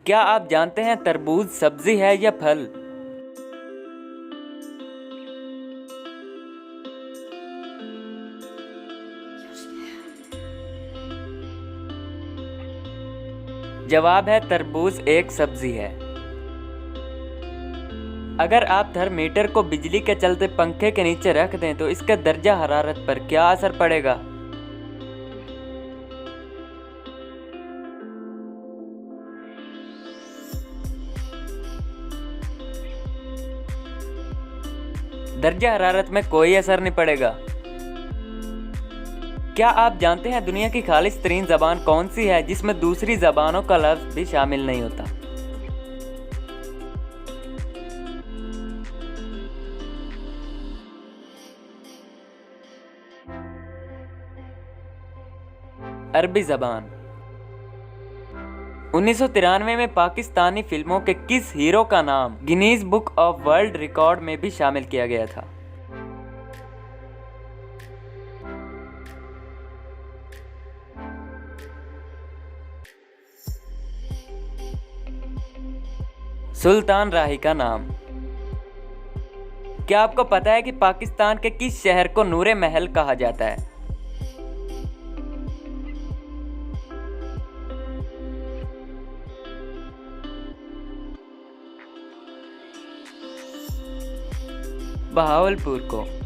क्या आप जानते हैं तरबूज सब्जी है या फल? जवाब है तरबूज एक सब्जी है। अगर आप थर्मामीटर को बिजली के चलते पंखे के नीचे रख दें तो इसके दर्जा हरारत पर क्या असर पड़ेगा? दर्जा हरारत में कोई असर नहीं पड़ेगा। क्या आप जानते हैं दुनिया की खालिस-तरीन ज़बान कौन सी है जिसमें दूसरी ज़बानों का लफ्ज़ भी शामिल नहीं होता? अरबी ज़बान। 1993 में पाकिस्तानी फिल्मों के किस हीरो का नाम Guinness book of world record में भी शामिल किया गया था? सुल्तान राही का नाम। क्या आपको पता है कि पाकिस्तान के किस शहर को नूरे महल कहा जाता है? बहावलपुर को।